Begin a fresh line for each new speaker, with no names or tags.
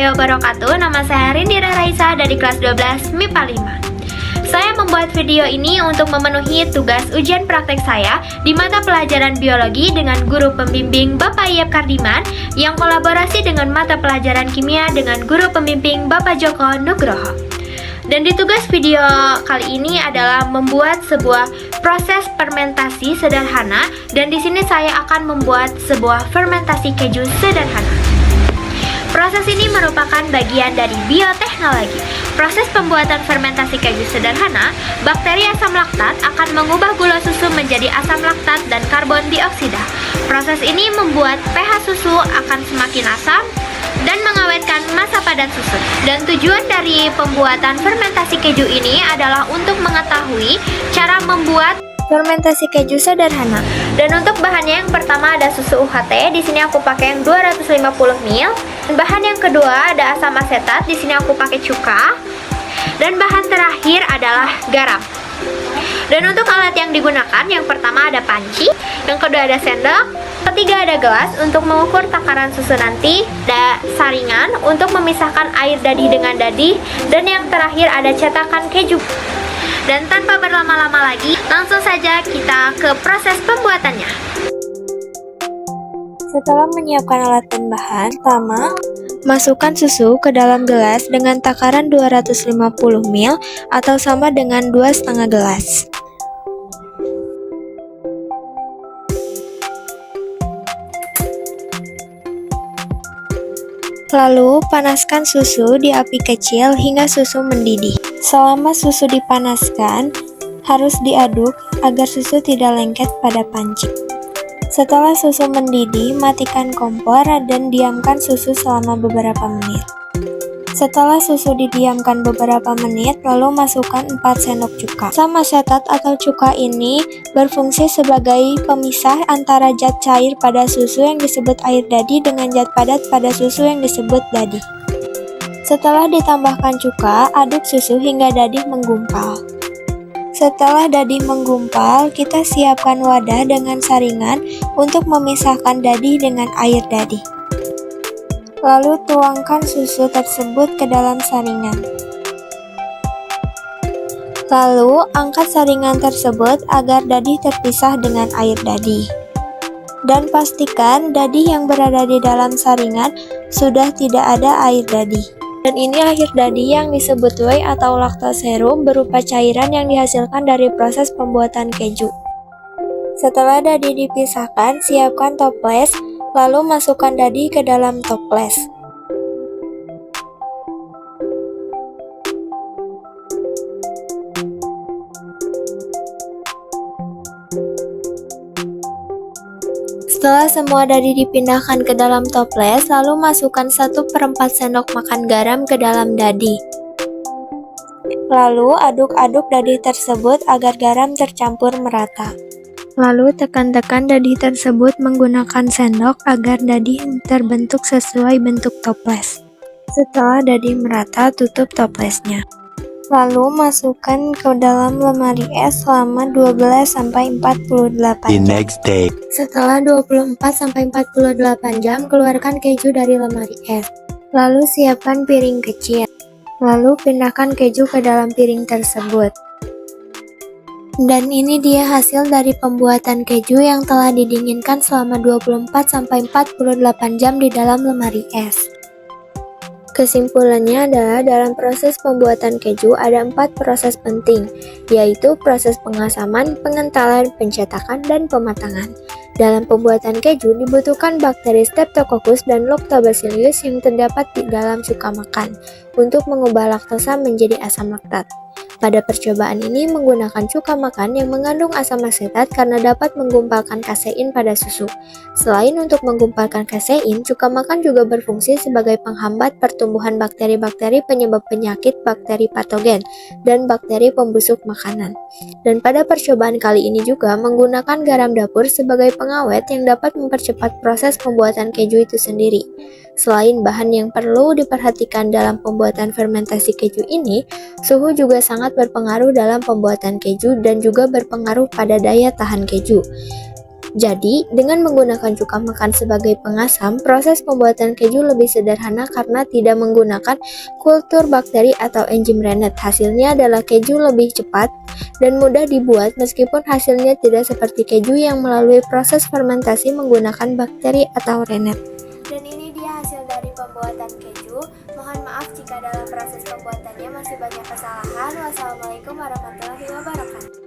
warahmatullahi wabarakatuh. Nama saya Rindira Raisa dari kelas 12 MIPA 5. Saya membuat video ini untuk memenuhi tugas ujian praktek saya di mata pelajaran biologi dengan guru pembimbing Bapak Iyep Kardiman yang kolaborasi dengan mata pelajaran kimia dengan guru pembimbing Bapak Joko Nugroho. Dan di tugas video kali ini adalah membuat sebuah proses fermentasi sederhana, dan di sini saya akan membuat sebuah fermentasi keju sederhana. Proses ini merupakan bagian dari bioteknologi. Proses pembuatan fermentasi keju sederhana, bakteri asam laktat akan mengubah gula susu menjadi asam laktat dan karbon dioksida. Proses ini membuat pH susu akan semakin asam dan mengawetkan massa padat susu. Dan tujuan dari pembuatan fermentasi keju ini adalah untuk mengetahui cara membuat fermentasi keju sederhana. Dan untuk bahannya yang pertama ada susu UHT, di sini aku pakai yang 250 ml. Dan bahan yang kedua ada asam asetat, di sini aku pakai cuka. Dan bahan terakhir adalah garam. Dan untuk alat yang digunakan, yang pertama ada panci, yang kedua ada sendok, ketiga ada gelas untuk mengukur takaran susu nanti, ada saringan untuk memisahkan air dadi dengan dadi, dan yang terakhir ada cetakan keju. Dan tanpa berlama-lama lagi, langsung saja kita ke proses pembuatannya.
Setelah menyiapkan alat dan bahan, pertama, masukkan susu ke dalam gelas dengan takaran 250 ml atau sama dengan 2,5 gelas. Lalu, panaskan susu di api kecil hingga susu mendidih. Selama susu dipanaskan, harus diaduk agar susu tidak lengket pada panci. Setelah susu mendidih, matikan kompor dan diamkan susu selama beberapa menit. Setelah susu didiamkan beberapa menit, lalu masukkan 4 sendok cuka. Asam asetat atau cuka ini berfungsi sebagai pemisah antara zat cair pada susu yang disebut air dadi dengan zat padat pada susu yang disebut dadi. Setelah ditambahkan cuka, aduk susu hingga dadi menggumpal. Setelah dadi menggumpal, kita siapkan wadah dengan saringan untuk memisahkan dadi dengan air dadi. Lalu tuangkan susu tersebut ke dalam saringan. Lalu angkat saringan tersebut agar dadi terpisah dengan air dadi. Dan pastikan dadi yang berada di dalam saringan sudah tidak ada air dadi. Dan ini air dadi yang disebut whey atau laktoserum berupa cairan yang dihasilkan dari proses pembuatan keju. Setelah dadi dipisahkan, siapkan toples, lalu masukkan dadi ke dalam toples. Setelah semua dadi dipindahkan ke dalam toples, lalu masukkan 1/4 sendok makan garam ke dalam dadi. Lalu aduk-aduk dadi tersebut agar garam tercampur merata. Lalu tekan-tekan dadi tersebut menggunakan sendok agar dadi terbentuk sesuai bentuk toples. Setelah dadi merata, tutup toplesnya. Lalu masukkan ke dalam lemari es selama 12-48 jam. Setelah 24-48 jam, keluarkan keju dari lemari es. Lalu siapkan piring kecil. Lalu pindahkan keju ke dalam piring tersebut. Dan ini dia hasil dari pembuatan keju yang telah didinginkan selama 24-48 jam di dalam lemari es. Kesimpulannya adalah dalam proses pembuatan keju ada 4 proses penting, yaitu proses pengasaman, pengentalan, pencetakan, dan pematangan. Dalam pembuatan keju dibutuhkan bakteri Streptococcus dan Lactobacillus yang terdapat di dalam cuka makan untuk mengubah laktosa menjadi asam laktat. Pada percobaan ini menggunakan cuka makan yang mengandung asam asetat karena dapat menggumpalkan kasein pada susu. Selain untuk menggumpalkan kasein, cuka makan juga berfungsi sebagai penghambat pertumbuhan bakteri-bakteri penyebab penyakit, bakteri patogen, dan bakteri pembusuk makanan. Dan pada percobaan kali ini juga menggunakan garam dapur sebagai pengawet yang dapat mempercepat proses pembuatan keju itu sendiri. Selain bahan yang perlu diperhatikan dalam pembuatan fermentasi keju ini, suhu juga sangat berpengaruh dalam pembuatan keju dan juga berpengaruh pada daya tahan keju. Jadi, dengan menggunakan cuka makan sebagai pengasam, proses pembuatan keju lebih sederhana karena tidak menggunakan kultur bakteri atau enzim rennet. Hasilnya adalah keju lebih cepat dan mudah dibuat meskipun hasilnya tidak seperti keju yang melalui proses fermentasi menggunakan bakteri atau rennet. Dan ini dia hasil dari pembuatan keju. Mohon maaf jika dalam proses pembuatannya masih banyak kesalahan. Wassalamualaikum warahmatullahi wabarakatuh.